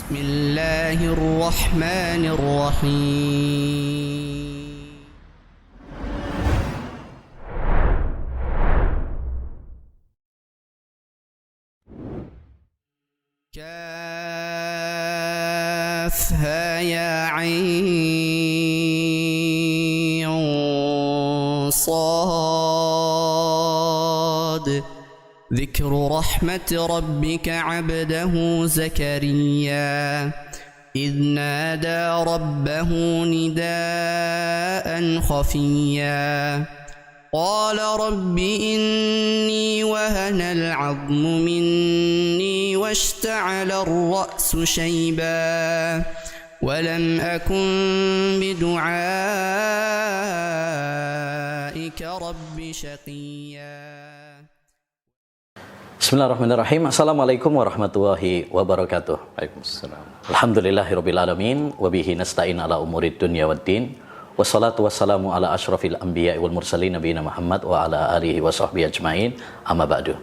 بسم الله الرحمن الرحيم كافها يا عين صاد ذكر رحمة ربك عبده زكريا إذ نادى ربه نداء خفيا قال رب إني وهن العظم مني واشتعل الرأس شيبا ولم أكن بدعائك رب شقيا. Bismillahirrahmanirrahim. Assalamualaikum warahmatullahi wabarakatuh. Waalaikumsalam. Alhamdulillahirabbil alamin wa bihi nasta'in ala umurid dunya waddin. Wassalatu wassalamu ala asyrafil anbiya'i wal mursalin nabiyina Muhammad wa ala alihi wa sahbihi ajmain. Amma ba'du.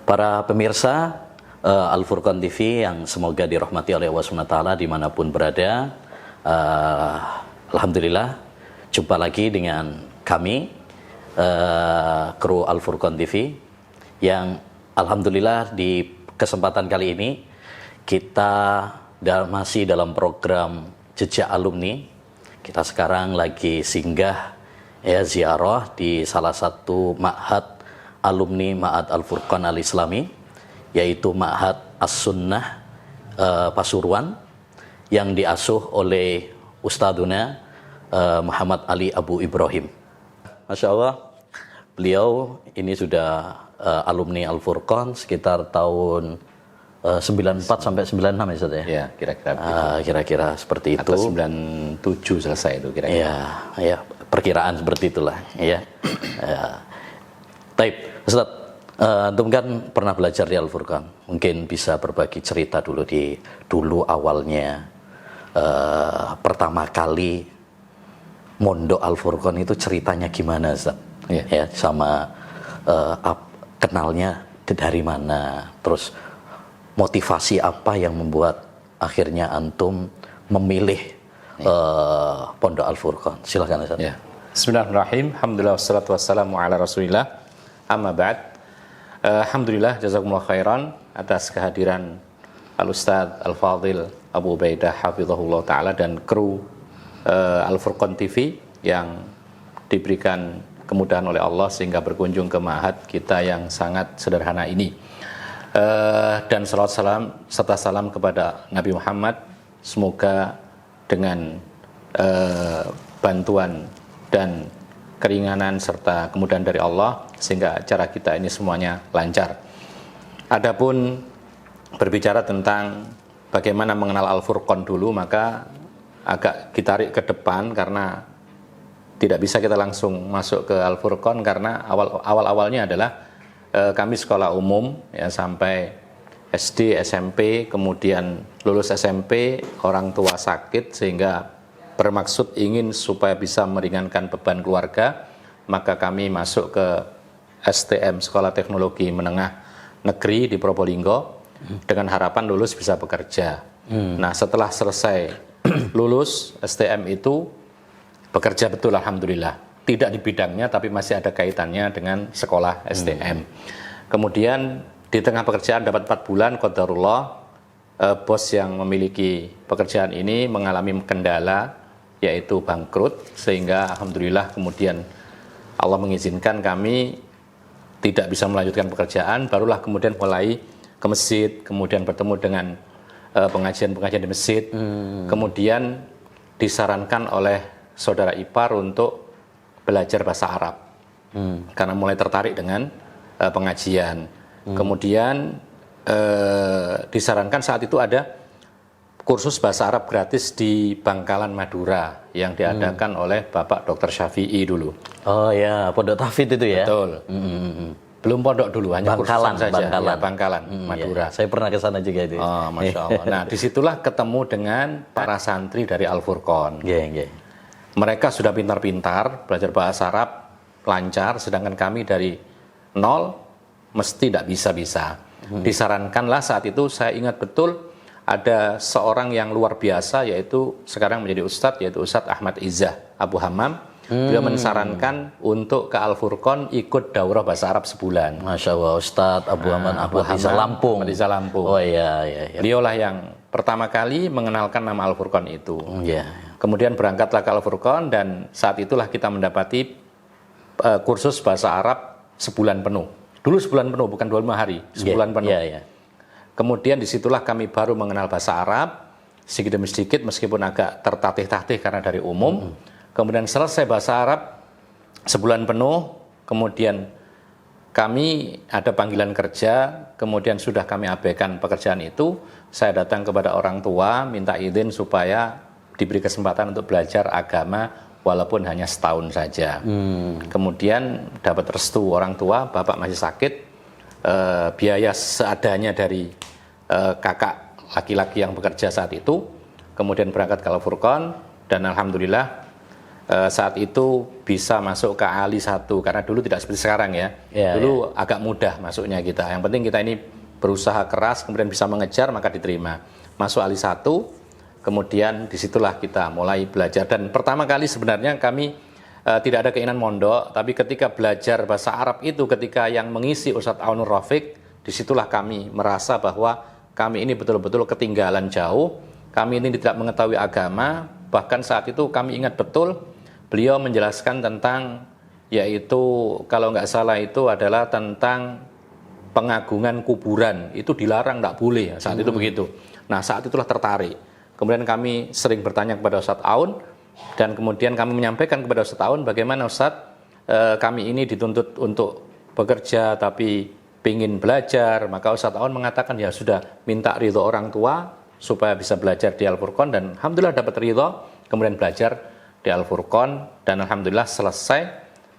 Para pemirsa Al-Furqan TV yang semoga dirahmati oleh Allah SWT dimanapun berada, alhamdulillah jumpa lagi dengan kami kru Al-Furqan TV yang alhamdulillah di kesempatan kali ini kita masih dalam program Jejak Alumni. Kita sekarang lagi singgah ziarah di salah satu ma'had alumni Ma'had Al-Furqan Al-Islami, yaitu Ma'had As-Sunnah Pasuruan yang diasuh oleh Ustadzuna Muhammad Ali Abu Ibrahim. Masya Allah, beliau ini sudah alumni Al-Furqan sekitar tahun 94 sampai 96 ya Ustaz ya? Ya, kira-kira kira-kira seperti itu. Atau 97 selesai itu kira-kira. Ya, perkiraan seperti itulah ya. Taib, Ustaz, antum kan pernah belajar di Al-Furqan. Mungkin bisa berbagi cerita dulu awalnya pertama kali mondok Al-Furqan itu ceritanya gimana Ustaz? Ya, sama kenalnya dari mana, terus motivasi apa yang membuat akhirnya antum memilih Pondok Al-Furqan? Silakan Ustaz. Ya. Bismillahirrahmanirrahim. Alhamdulillah wassalatu wassalamu ala Rasulillah. Amma ba'd. Alhamdulillah jazakumullah khairan atas kehadiran Al-Ustadz Al-Fadhil Abu Ubaidah hafizahullah taala dan kru Al-Furqan TV yang diberikan kemudahan oleh Allah sehingga berkunjung ke ma'had kita yang sangat sederhana ini. Dan salawat salam serta salam kepada Nabi Muhammad, semoga dengan bantuan dan keringanan serta kemudahan dari Allah sehingga acara kita ini semuanya lancar. Adapun berbicara tentang bagaimana mengenal Al-Furqan dulu, maka agak ditarik ke depan karena tidak bisa kita langsung masuk ke Al-Furqan karena awal-awalnya adalah kami sekolah umum ya sampai SD, SMP, kemudian lulus SMP, orang tua sakit sehingga bermaksud ingin supaya bisa meringankan beban keluarga, maka kami masuk ke STM, Sekolah Teknologi Menengah Negeri di Probolinggo dengan harapan lulus bisa bekerja. Nah, setelah selesai lulus STM itu bekerja betul alhamdulillah. Tidak di bidangnya tapi masih ada kaitannya dengan sekolah STM. Kemudian di tengah pekerjaan dapat 4 bulan qadarullah bos yang memiliki pekerjaan ini mengalami kendala yaitu bangkrut sehingga alhamdulillah kemudian Allah mengizinkan kami tidak bisa melanjutkan pekerjaan, barulah kemudian mulai ke masjid, kemudian bertemu dengan pengajian-pengajian di masjid. Kemudian disarankan oleh saudara ipar untuk belajar bahasa Arab karena mulai tertarik dengan pengajian. Kemudian disarankan saat itu ada kursus bahasa Arab gratis di Bangkalan Madura yang diadakan oleh Bapak Dr. Syafi'i dulu. Oh ya, Pondok Tahfidz itu ya? Betul. Belum pondok dulu, hanya Bangkalan kursusan saja. Bangkalan, ya, Bangkalan Madura. Ya, saya pernah ke sana juga itu. Oh, Masya Allah. Nah, disitulah ketemu dengan para santri dari Al-Furqan. Mereka sudah pintar-pintar belajar bahasa Arab lancar, sedangkan kami dari nol mesti tidak bisa-bisa. Disarankanlah saat itu, saya ingat betul, ada seorang yang luar biasa, yaitu sekarang menjadi Ustadz, yaitu Ustadz Ahmad Izzah Abu Hammam. Beliau mensarankan untuk ke Al-Furqan ikut daurah bahasa Arab sebulan. Masya Allah, Ustadz Abu Hammam Ahmad Izzah Lampung. Lampung. Oh iya, iya, iya. Beliaulah yang pertama kali mengenalkan nama Al-Furqan itu. Iya. Kemudian berangkatlah ke Al-Furqan dan saat itulah kita mendapati kursus bahasa Arab sebulan penuh. Dulu sebulan penuh, bukan 25 hari, sebulan penuh. Iya, iya. Kemudian disitulah kami baru mengenal bahasa Arab, sedikit demi sedikit meskipun agak tertatih-tatih karena dari umum. Kemudian selesai bahasa Arab sebulan penuh, kemudian kami ada panggilan kerja, kemudian sudah kami abaikan pekerjaan itu, saya datang kepada orang tua, minta izin supaya diberi kesempatan untuk belajar agama walaupun hanya setahun saja. Kemudian dapat restu orang tua, bapak masih sakit, biaya seadanya dari kakak laki-laki yang bekerja saat itu, kemudian berangkat ke Al-Furqan, dan alhamdulillah saat itu bisa masuk ke Ali 1, karena dulu tidak seperti sekarang ya. Dulu agak mudah masuknya kita. Yang penting kita ini berusaha keras, kemudian bisa mengejar, maka diterima. Masuk Ali 1, kemudian disitulah kita mulai belajar. Dan pertama kali sebenarnya kami tidak ada keinginan mondok, tapi ketika belajar bahasa Arab itu, ketika yang mengisi Ustadz Aunur Rafiq, disitulah kami merasa bahwa kami ini betul-betul ketinggalan jauh. Kami ini tidak mengetahui agama. Bahkan saat itu kami ingat betul beliau menjelaskan tentang, yaitu kalau nggak salah itu adalah tentang pengagungan kuburan, itu dilarang, nggak boleh saat itu begitu. Nah saat itulah tertarik. Kemudian kami sering bertanya kepada Ustadz Aun, dan kemudian kami menyampaikan kepada Ustadz Aun, bagaimana Ustadz, kami ini dituntut untuk bekerja tapi ingin belajar. Maka Ustadz Aun mengatakan, ya sudah, minta ridho orang tua supaya bisa belajar di Al-Furqan, dan alhamdulillah dapat ridho, kemudian belajar di Al-Furqan, dan alhamdulillah selesai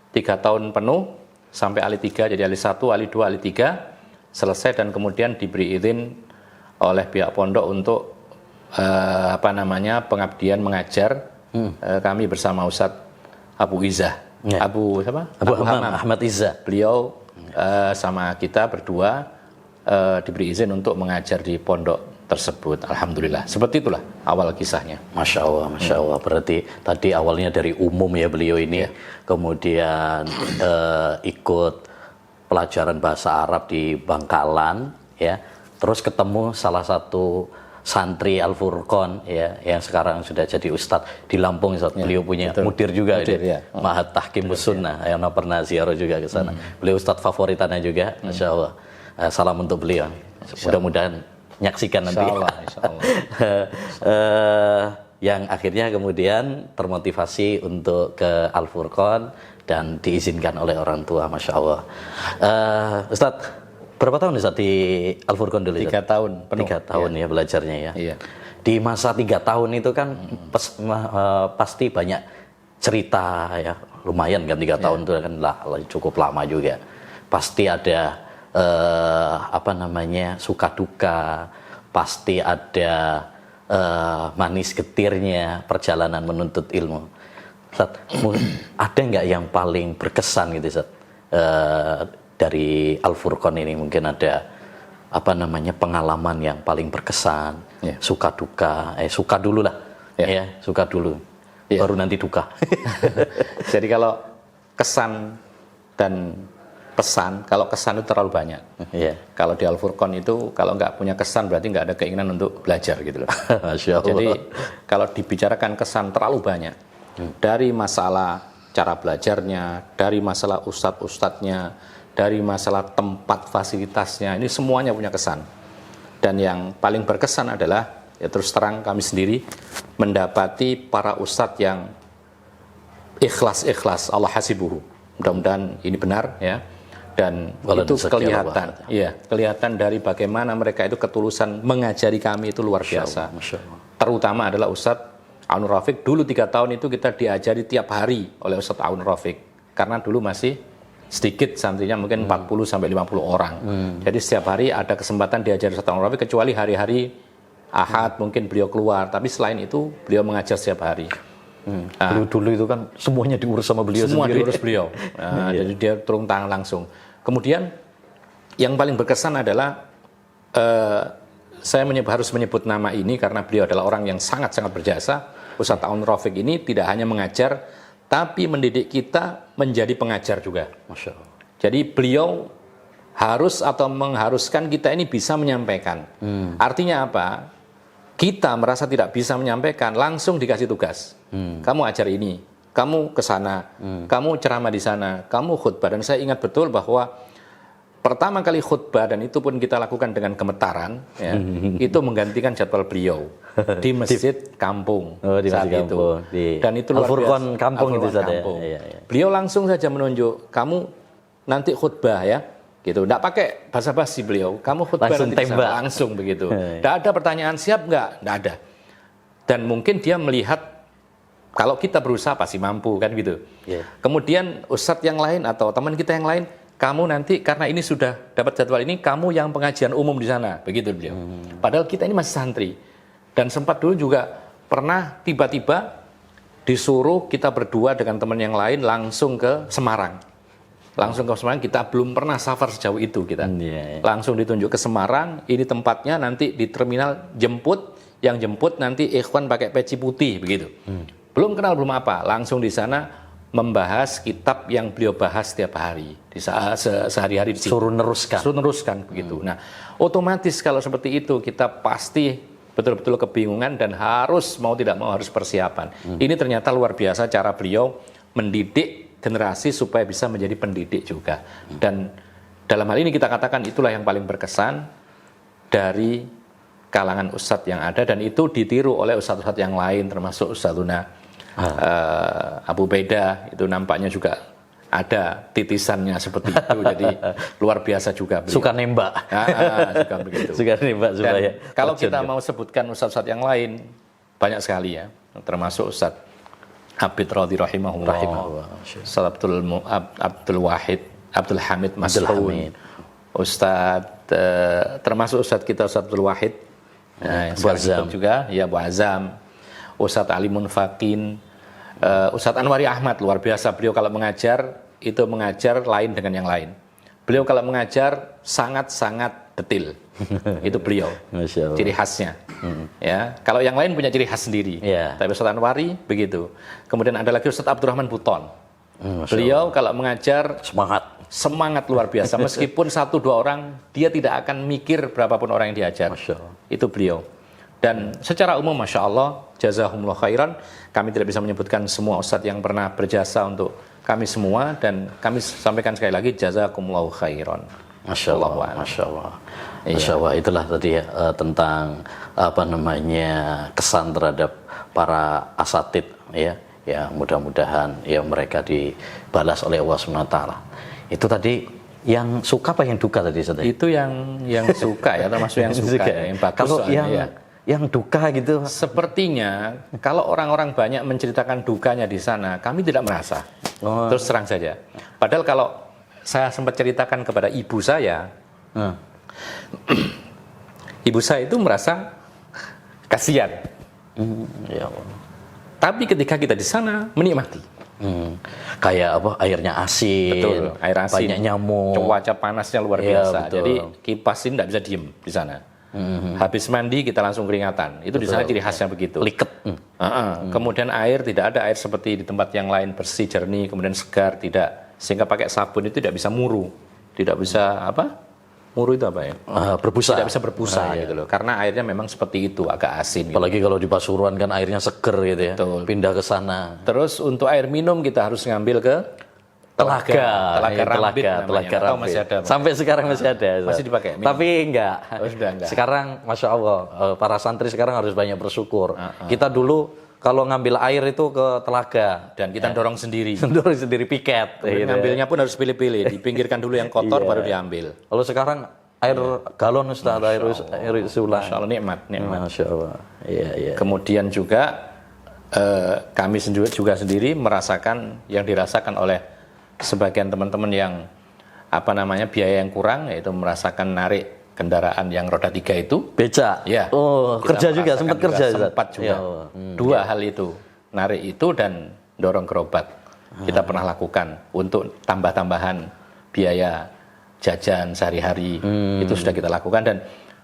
3 tahun penuh sampai Ali 3, jadi Ali 1, Ali 2, Ali 3 selesai, dan kemudian diberi izin oleh pihak pondok untuk pengabdian mengajar. Kami bersama Ustadz Abu Izzah, Abu Hammam Ahmad Izzah. Beliau sama kita berdua diberi izin untuk mengajar di pondok tersebut. Alhamdulillah. Seperti itulah awal kisahnya. Masya Allah, Masya Allah. Berarti tadi awalnya dari umum ya beliau ini, kemudian ikut pelajaran bahasa Arab di Bangkalan, ya. Terus ketemu salah satu santri Al-Furqan, ya, yang sekarang sudah jadi ustadz di Lampung. Beliau punya mudir juga, Mahat Tahkimus Sunnah, yang pernah ziarah juga ke sana. Beliau ustadz favoritannya juga, Masya Allah. Salam untuk beliau. Mudah-mudahan nyaksikan nanti. Insya Allah. Yang akhirnya kemudian termotivasi untuk ke Al-Furqan dan diizinkan oleh orang tua, Masya Allah. Ustadz, berapa tahun Ustadz di Al-Furqan dulu? 3 tahun penuh. 3 tahun ya belajarnya ya. Iya. Di masa 3 tahun itu kan pasti banyak cerita ya, lumayan kan 3 tahun itu kan cukup lama juga. Pasti ada suka duka, pasti ada manis getirnya perjalanan menuntut ilmu. Ustaz, ada nggak yang paling berkesan gitu Ustaz, dari Al-Furqan ini? Mungkin ada pengalaman yang paling berkesan, suka duka, suka dulu lah, suka dulu, baru nanti duka. Jadi kalau kesan dan pesan, kalau kesan itu terlalu banyak. Kalau di Al-Furqan itu kalau nggak punya kesan berarti nggak ada keinginan untuk belajar gitu loh. Jadi kalau dibicarakan kesan terlalu banyak, dari masalah cara belajarnya, dari masalah ustadz-ustadznya, dari masalah tempat fasilitasnya, ini semuanya punya kesan. Dan yang paling berkesan adalah, ya terus terang kami sendiri mendapati para ustadz yang ikhlas, Allah hasibuhu. Mudah-mudahan ini benar ya. Dan itu kelihatan dari bagaimana mereka itu ketulusan mengajari kami itu luar biasa. Masya Allah. Terutama adalah Ustadz Aunur Rafiq. Dulu 3 tahun itu kita diajari tiap hari oleh Ustadz Aunur Rafiq, karena dulu masih sedikit santrinya, mungkin 40 sampai 50 orang. Jadi setiap hari ada kesempatan diajari Ustadz Aunur Rafiq, kecuali hari-hari Ahad mungkin beliau keluar, tapi selain itu beliau mengajar setiap hari. Dulu itu kan semuanya diurus sama beliau semua sendiri. Diurus beliau. Jadi dia turun tangan langsung. Kemudian yang paling berkesan adalah saya harus menyebut nama ini karena beliau adalah orang yang sangat-sangat berjasa. Ustadz Aun Rafiq ini tidak hanya mengajar, tapi mendidik kita menjadi pengajar juga. Masya Allah. Jadi beliau harus atau mengharuskan kita ini bisa menyampaikan. Artinya apa? Kita merasa tidak bisa menyampaikan, langsung dikasih tugas. Kamu ajar ini, kamu ke sana, kamu ceramah di sana, kamu khutbah. Dan saya ingat betul bahwa pertama kali khutbah, dan itu pun kita lakukan dengan gemetaran, ya, itu menggantikan jadwal beliau di masjid kampung Di saat masjid itu. kampung, di Dan itu luar Al-Furqan biasa. kampung itu Al-Furqan saja. kampung. Iya, iya. Beliau langsung saja menunjuk, kamu nanti khutbah ya, gitu. Nggak pakai basa-basi beliau, kamu khutbah Langsung nanti di sana. tembak. Langsung begitu. Nggak ada pertanyaan siap nggak ada. Dan mungkin dia melihat kalau kita berusaha pasti mampu kan gitu. Iya. Kemudian ustadz yang lain atau teman kita yang lain, kamu nanti karena ini sudah dapat jadwal ini, kamu yang pengajian umum di sana, begitu beliau. Padahal kita ini masih santri. Dan sempat dulu juga pernah tiba-tiba disuruh kita berdua dengan teman yang lain langsung ke Semarang. Langsung ke Semarang, kita belum pernah safar sejauh itu kita. Iya. Langsung ditunjuk ke Semarang, ini tempatnya nanti di terminal jemput, yang jemput nanti ikhwan pakai peci putih, begitu. Belum kenal, belum apa, langsung di sana membahas kitab yang beliau bahas setiap hari, sehari-hari di situ. Suruh neruskan. Begitu. Nah, otomatis kalau seperti itu kita pasti betul-betul kebingungan dan harus mau tidak mau harus persiapan. Ini ternyata luar biasa cara beliau mendidik generasi supaya bisa menjadi pendidik juga. Dan dalam hal ini kita katakan itulah yang paling berkesan dari kalangan ustadz yang ada, dan itu ditiru oleh ustadz-ustadz yang lain termasuk Ustadzuna Abu Beda, itu nampaknya juga ada titisannya seperti itu. Jadi luar biasa juga beliau. Suka nembak. Suka begitu. Suka nembak Dan supaya. kalau kita mau sebutkan ustadz-ustadz yang lain banyak sekali ya, termasuk Ustadz Abid Radhi rahimahullah, Ustadz Abdul Wahid, Abdul Hamid Mas'ud, Ustadz termasuk Ustadz kita Ustadz Abdul Wahid, Bu Azam juga, ya Bu Azam, Ustadz Alimun Fakin, Ustadz Anwari Ahmad, luar biasa beliau kalau mengajar itu mengajar lain dengan yang lain. Beliau kalau mengajar sangat-sangat detil. Itu beliau, ciri khasnya. Ya, kalau yang lain punya ciri khas sendiri. Tapi Ustadz Anwari begitu. Kemudian ada lagi Ustadz Abdurrahman Buton. Beliau kalau mengajar semangat luar biasa. Meskipun 1-2 orang, dia tidak akan mikir berapapun orang yang diajar. Itu beliau. Dan secara umum, masya Allah, jazahumullah khairan. Kami tidak bisa menyebutkan semua ustadz yang pernah berjasa untuk kami semua, dan kami sampaikan sekali lagi jazakumullah khairan. Masya Allah, Masya Allah. Masya Allah, itulah tadi tentang kesan terhadap para asatid, ya mudah-mudahan ya mereka dibalas oleh Allah SWT. Itu tadi yang suka apa yang duka tadi? Itu yang suka ya, termasuk yang suka ya, yang bagus. Kalau yang duka gitu, sepertinya kalau orang-orang banyak menceritakan dukanya di sana, kami tidak merasa. Terus terang saja. Padahal kalau saya sempat ceritakan kepada ibu saya, ibu saya itu merasa kasihan. Ya Allah. Tapi ketika kita di sana menikmati. Kayak apa? Airnya asin. Betul, air asin. Banyak nyamuk. Cuaca panasnya luar biasa. Betul. Jadi kipas ini tidak bisa diem di sana. Habis mandi kita langsung keringatan. Itu di sana ciri khasnya begitu. Liket. Kemudian air tidak ada air seperti di tempat yang lain bersih, jernih, kemudian segar, tidak. Sehingga pakai sabun itu tidak bisa muru. Tidak bisa apa? Muru itu apa ya? Berbusa. Tidak bisa berbusa gitu loh. Karena airnya memang seperti itu, agak asin. Apalagi kalau di Pasuruan kan airnya seger gitu ya. Betul. Pindah ke sana. Terus untuk air minum kita harus ngambil ke Telaga Rambit Telaga namanya. Rambit. Masih ada. Sampai sekarang masih ada. Masih dipakai. Minum. Tapi enggak. Sudah enggak. Sekarang Masya Allah, para santri sekarang harus banyak bersyukur. Kita dulu kalau ngambil air itu ke telaga. Dan kita dorong sendiri. Dorong sendiri piket. Ngambilnya pun harus pilih-pilih. Dipinggirkan dulu yang kotor baru diambil. Kalau sekarang air galon Ustaz, air sulah. Masya Allah, nikmat. Masya Allah. Iya. Kemudian juga kami juga sendiri merasakan yang dirasakan oleh sebagian teman-teman yang biaya yang kurang, yaitu merasakan narik kendaraan yang roda 3 itu. Beca. Ya. Oh, kerja juga, sempat kerja. Sempat juga. Dua hal itu, narik itu dan dorong gerobak. Kita pernah lakukan untuk tambah-tambahan biaya jajan sehari-hari. Itu sudah kita lakukan, dan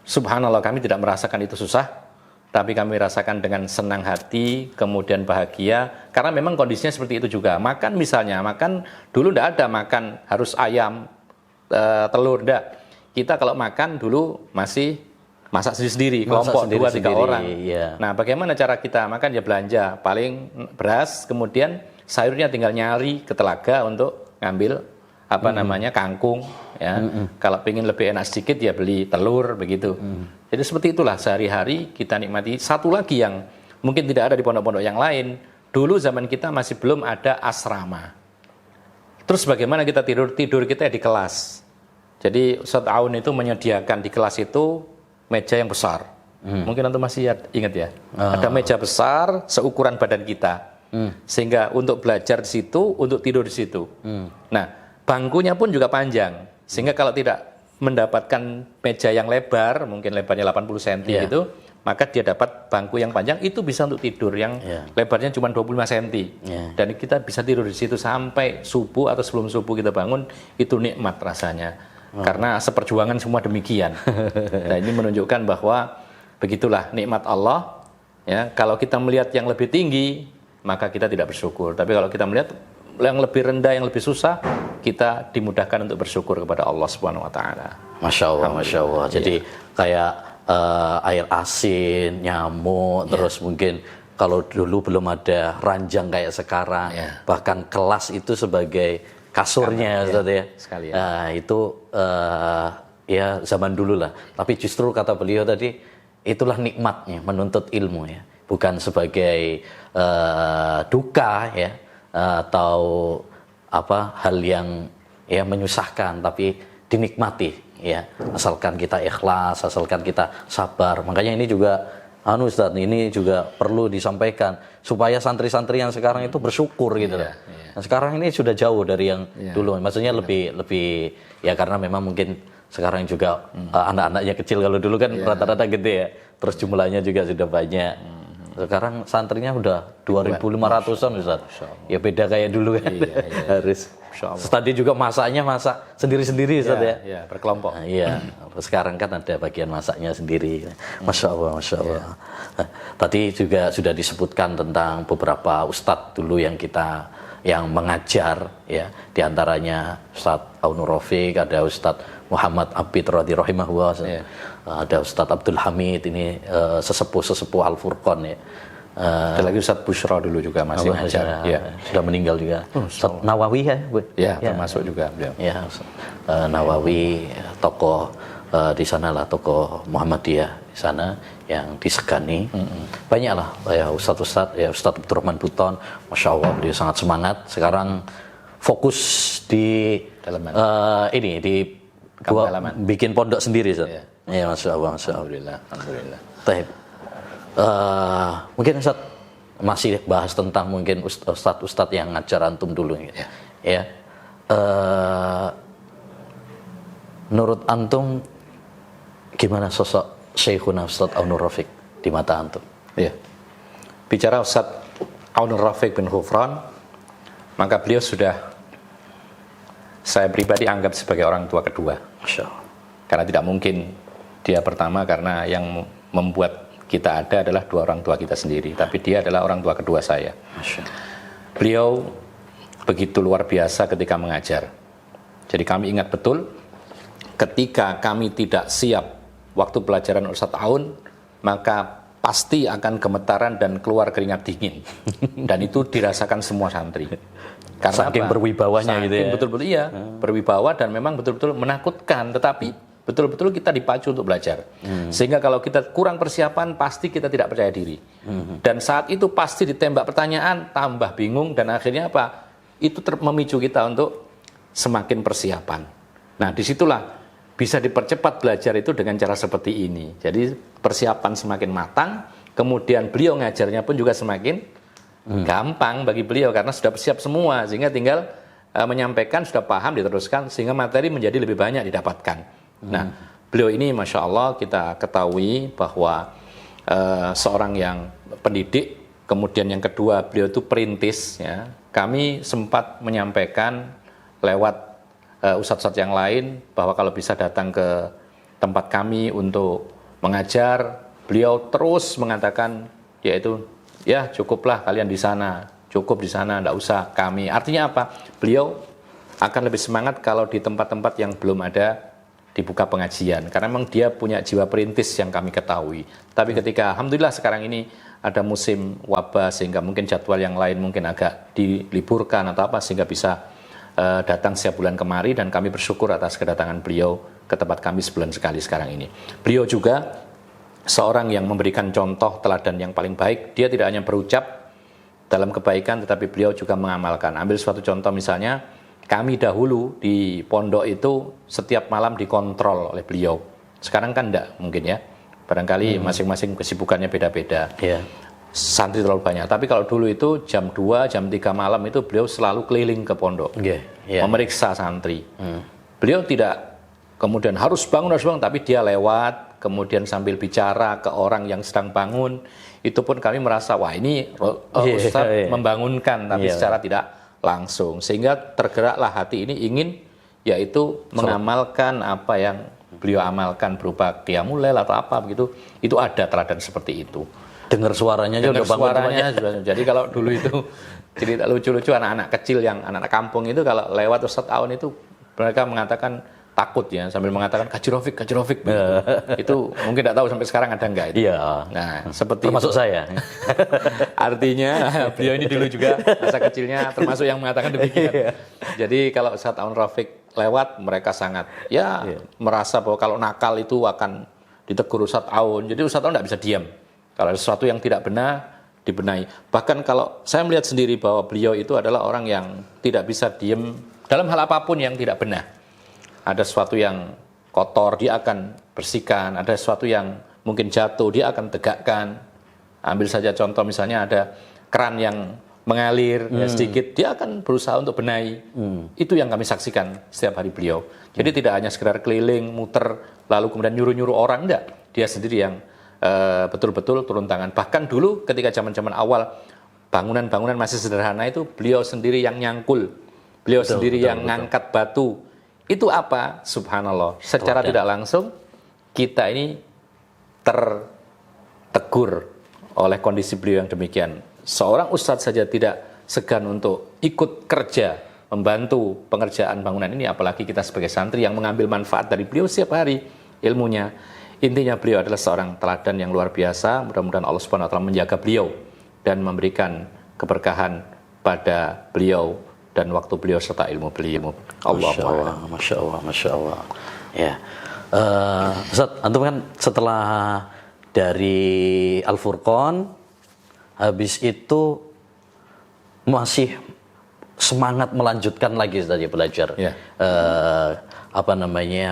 subhanallah kami tidak merasakan itu susah, tapi kami rasakan dengan senang hati, kemudian bahagia, karena memang kondisinya seperti itu juga. Makan misalnya, makan dulu tidak ada makan harus ayam, telur, tidak. Kita kalau makan dulu masih masak sendiri-sendiri, kelompok 2-3 orang. Iya. Nah, bagaimana cara kita makan? Ya belanja, paling beras, kemudian sayurnya tinggal nyari ke telaga untuk ngambil kangkung, ya. Kalau pengen lebih enak sedikit ya beli telur begitu. Jadi seperti itulah sehari-hari kita nikmati. Satu lagi yang mungkin tidak ada di pondok-pondok yang lain, dulu zaman kita masih belum ada asrama. Terus bagaimana kita tidur kita di kelas. Jadi Ustadz Aun itu menyediakan di kelas itu meja yang besar. Mungkin antum masih ingat ya. Ada meja besar seukuran badan kita. Sehingga untuk belajar di situ, untuk tidur di situ. Nah, bangkunya pun juga panjang, sehingga kalau tidak mendapatkan meja yang lebar, mungkin lebarnya 80 cm gitu, maka dia dapat bangku yang panjang, itu bisa untuk tidur, yang lebarnya cuma 25 cm. Dan kita bisa tidur di situ sampai subuh atau sebelum subuh kita bangun, itu nikmat rasanya. Karena seperjuangan semua demikian. Nah, ini menunjukkan bahwa begitulah nikmat Allah. Ya, kalau kita melihat yang lebih tinggi, maka kita tidak bersyukur. Tapi kalau kita melihat yang lebih rendah, yang lebih susah, kita dimudahkan untuk bersyukur kepada Allah Subhanahu wa taala. Masya Allah, Masya Allah. Jadi kayak air asin, nyamuk, terus mungkin kalau dulu belum ada ranjang kayak sekarang, bahkan kelas itu sebagai kasurnya, Ustaz ya. Sekali, Nah, itu ya zaman dulu lah. Tapi justru kata beliau tadi, itulah nikmatnya menuntut ilmu ya, bukan sebagai duka ya, atau hal yang ya menyusahkan, tapi dinikmati ya, asalkan kita ikhlas, asalkan kita sabar. Makanya ini juga Ustaz, ini juga perlu disampaikan supaya santri-santri yang sekarang itu bersyukur gitu loh. Nah, sekarang ini sudah jauh dari yang dulu, maksudnya lebih ya, karena memang mungkin sekarang juga anak-anaknya kecil, kalau dulu kan rata-rata gede ya, terus jumlahnya juga sudah banyak. Sekarang santrinya udah 2.500-an Ustaz. Ya beda kayak dulu kan. Harus. Tadi juga masaknya masak sendiri-sendiri Ustaz ya. Iya, berkelompok. Nah, iya. Sekarang kan ada bagian masaknya sendiri. Masya Allah, Masya Allah. Nah, tadi juga sudah disebutkan tentang beberapa ustadz dulu yang mengajar ya. Di antaranya Ustadz Aunur Rafiq, ada Ustadz Muhammad Abid radhiyallahu anhu. Ada Ustadz Abdul Hamid, ini sesepuh Al-Furqan ya. Ada lagi Ustadz Bushra dulu juga masih mengajar. Sudah meninggal juga. Ustadz Nawawi ya, Bu? Ya, termasuk juga. Ya, Nawawi, tokoh di sana lah, tokoh Muhammadiyah di sana yang disegani. Banyaklah ya Ustadz ya, Ustadz Abdurrahman Buton, Masya Allah beliau sangat semangat. Sekarang fokus di ini di bikin pondok sendiri, Ustaz. Ya, Masya Allah, Masya Allah. Alhamdulillah. Mungkin Ustaz masih bahas tentang mungkin Ustadz yang ngajar antum dulu ya. Menurut antum gimana sosok Syekhuna Ustadz Aunur Rafiq di mata antum? Ya. Bicara Ustadz Aunur Rafiq bin Ghufran, maka beliau sudah saya pribadi anggap sebagai orang tua kedua. Masya Allah. Karena tidak mungkin dia pertama, karena yang membuat kita ada adalah dua orang tua kita sendiri, tapi dia adalah orang tua kedua saya. Masya Allah. Beliau begitu luar biasa ketika mengajar. Jadi kami ingat betul ketika kami tidak siap waktu pelajaran Ustadz Aun, maka pasti akan gemetaran dan keluar keringat dingin. Dan itu dirasakan semua santri. Karena saking berwibawanya gitu ya. Betul-betul berwibawa dan memang betul-betul menakutkan, tetapi betul-betul kita dipacu untuk belajar. Sehingga kalau kita kurang persiapan, pasti kita tidak percaya diri. Dan saat itu pasti ditembak pertanyaan, tambah bingung, dan akhirnya apa? Itu memicu kita untuk semakin persiapan. Nah, disitulah bisa dipercepat belajar itu dengan cara seperti ini. Jadi persiapan semakin matang, kemudian beliau ngajarnya pun juga semakin gampang bagi beliau, karena sudah siap semua, sehingga tinggal menyampaikan, sudah paham, diteruskan, sehingga materi menjadi lebih banyak didapatkan. Nah, beliau ini Masya Allah kita ketahui bahwa seorang yang pendidik, kemudian yang kedua beliau itu perintis ya. Kami sempat menyampaikan lewat ustadz-ustadz yang lain bahwa kalau bisa datang ke tempat kami untuk mengajar, beliau terus mengatakan yaitu ya cukuplah kalian di sana, cukup di sana, enggak usah kami. Artinya apa? Beliau akan lebih semangat kalau di tempat-tempat yang belum ada dibuka pengajian, karena memang dia punya jiwa perintis yang kami ketahui. Tapi ketika alhamdulillah sekarang ini ada musim wabah sehingga mungkin jadwal yang lain mungkin agak diliburkan atau apa sehingga bisa datang setiap bulan kemari, dan kami bersyukur atas kedatangan beliau ke tempat kami sebulan sekali sekarang ini. Beliau juga seorang yang memberikan contoh teladan yang paling baik. Dia tidak hanya berucap dalam kebaikan, tetapi beliau juga mengamalkan. Ambil suatu contoh misalnya, kami dahulu di pondok itu setiap malam dikontrol oleh beliau. Sekarang kan enggak mungkin ya. Barangkali masing-masing kesibukannya beda-beda. Yeah. Santri terlalu banyak. Tapi kalau dulu itu jam 2, jam 3 malam itu beliau selalu keliling ke pondok. Memeriksa santri. Beliau tidak kemudian harus bangun, tapi dia lewat, kemudian sambil bicara ke orang yang sedang bangun. Itu pun kami merasa, wah ini Ustadz membangunkan, tapi secara tidak langsung. Sehingga tergeraklah hati ini ingin yaitu mengamalkan apa yang beliau amalkan berupa qiyamul lail atau apa begitu. Itu ada teladan seperti itu. Dengar suaranya aja udah bangun suaranya. Jadi kalau dulu itu cerita lucu-lucu anak-anak kecil yang anak-anak kampung itu kalau lewat Ustadz Aun itu mereka mengatakan takut ya, sambil mengatakan Kaji Rofik itu mungkin tidak tahu sampai sekarang ada enggak itu. Iya. Nah, seperti termasuk itu. saya. Artinya beliau ini dulu juga masa kecilnya termasuk yang mengatakan demikian. Jadi kalau Ustadz Aun Rofik lewat, mereka sangat merasa bahwa kalau nakal itu akan ditegur Ustadz Aun. Jadi Ustadz Aun tidak bisa diam. Kalau ada sesuatu yang tidak benar, dibenahi. Bahkan kalau saya melihat sendiri bahwa beliau itu adalah orang yang tidak bisa diam dalam hal apapun yang tidak benar. Ada sesuatu yang kotor, dia akan bersihkan. Ada sesuatu yang mungkin jatuh, dia akan tegakkan. Ambil saja contoh misalnya ada keran yang mengalir sedikit, dia akan berusaha untuk benahi. Itu yang kami saksikan setiap hari beliau. Jadi tidak hanya sekedar keliling, muter, lalu kemudian nyuruh-nyuruh orang, enggak. Dia sendiri yang betul-betul turun tangan. Bahkan dulu ketika zaman-zaman awal bangunan-bangunan masih sederhana itu beliau sendiri yang nyangkul. Beliau sendiri yang ngangkat batu. Itu apa? Subhanallah. Secara tidak langsung kita ini tertegur oleh kondisi beliau yang demikian. Seorang ustadz saja tidak segan untuk ikut kerja membantu pengerjaan bangunan ini, apalagi kita sebagai santri yang mengambil manfaat dari beliau setiap hari ilmunya. Intinya beliau adalah seorang teladan yang luar biasa. Mudah-mudahan Allah Subhanahu wa taala menjaga beliau dan memberikan keberkahan pada beliau dan waktu beliau serta ilmu beliau. Masya Allah. Ya, Ustaz, antum kan setelah dari Al-Furqan, habis itu masih semangat melanjutkan lagi tadi belajar,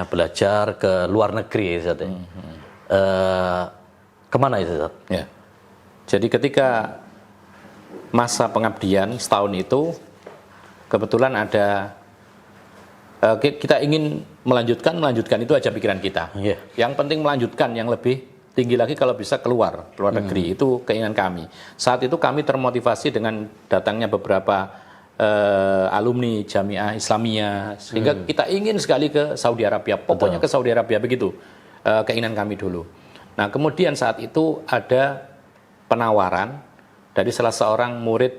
belajar ke luar negeri, Ustaz. Kemana itu, Ustaz? Ya. Jadi ketika masa pengabdian setahun itu, kebetulan ada kita ingin melanjutkan itu aja pikiran kita. Yang penting melanjutkan, yang lebih tinggi lagi kalau bisa keluar negeri, itu keinginan kami. Saat itu kami termotivasi dengan datangnya beberapa alumni Jamiah Islamiyah, sehingga kita ingin sekali ke Saudi Arabia, pokoknya ke Saudi Arabia, begitu keinginan kami dulu. Nah kemudian saat itu ada penawaran dari salah seorang murid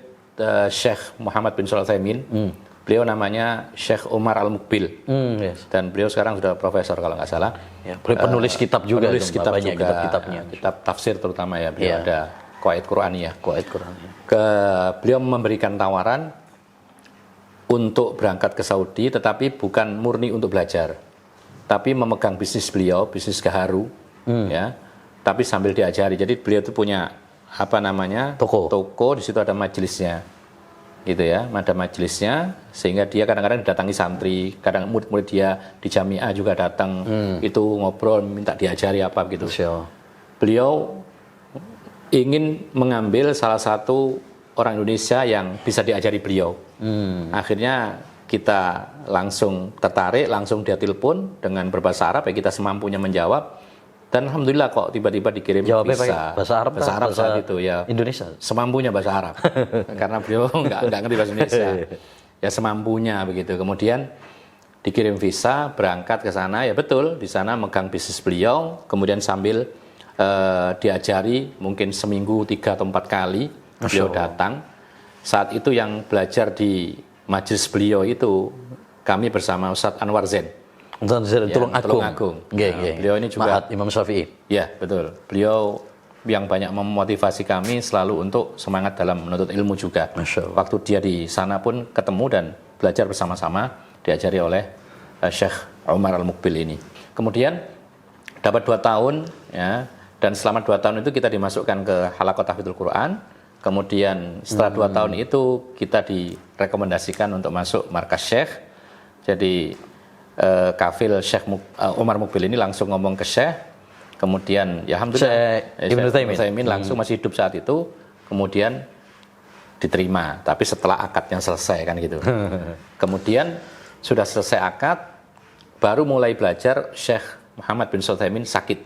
Syekh Muhammad bin Shalih Al-Utsaimin. Beliau namanya Syekh Umar Al-Mukbil, dan beliau sekarang sudah profesor kalau nggak salah. Penulis kitab juga, penulis kitab banyak juga, kitab-kitabnya, kitab tafsir terutama ya. Beliau ada Qawaid Quraniyah. Beliau memberikan tawaran untuk berangkat ke Saudi, tetapi bukan murni untuk belajar, tapi memegang bisnis beliau, bisnis gaharu, ya. Tapi sambil diajari. Jadi beliau itu punya toko di situ ada majelisnya, gitu ya, ada majelisnya, sehingga dia kadang-kadang didatangi santri, kadang murid-murid dia di Jamiah juga datang, itu ngobrol, minta diajari apa gitu. Beliau ingin mengambil salah satu orang Indonesia yang bisa diajari beliau. Akhirnya kita langsung tertarik, langsung dia telepon dengan berbahasa Arab, ya kita semampunya menjawab. Dan alhamdulillah kok tiba-tiba dikirim bisa bahasa Arab saat itu ya. Indonesia. Semampunya bahasa Arab. Karena beliau nggak ngerti bahasa Indonesia. Ya semampunya begitu. Kemudian dikirim visa, berangkat ke sana, ya betul, di sana megang bisnis beliau, kemudian sambil diajari mungkin seminggu 3 atau 4 kali beliau datang. Saat itu yang belajar di majelis beliau itu kami bersama Ustadz Anwar Zain. Tulungagung. Beliau ini juga Ma'had Imam Syafi'i. Ya, betul. Beliau yang banyak memotivasi kami selalu untuk semangat dalam menuntut ilmu juga. Waktu dia di sana pun ketemu dan belajar bersama-sama, diajari oleh Syekh Umar Al-Muqbil ini. Kemudian dapat 2 tahun, ya, dan selama 2 tahun itu kita dimasukkan ke halaqah tahfidzul Quran. Kemudian setelah 2 tahun itu kita direkomendasikan untuk masuk markas Syekh. Jadi kafil Syekh Umar Muqbil ini langsung ngomong ke Syekh. Kemudian ya alhamdulillah Ibnu Utsaimin langsung masih hidup saat itu. Kemudian diterima, tapi setelah akadnya selesai kan gitu. Kemudian sudah selesai akad, baru mulai belajar. Syekh Muhammad bin Utsaimin sakit,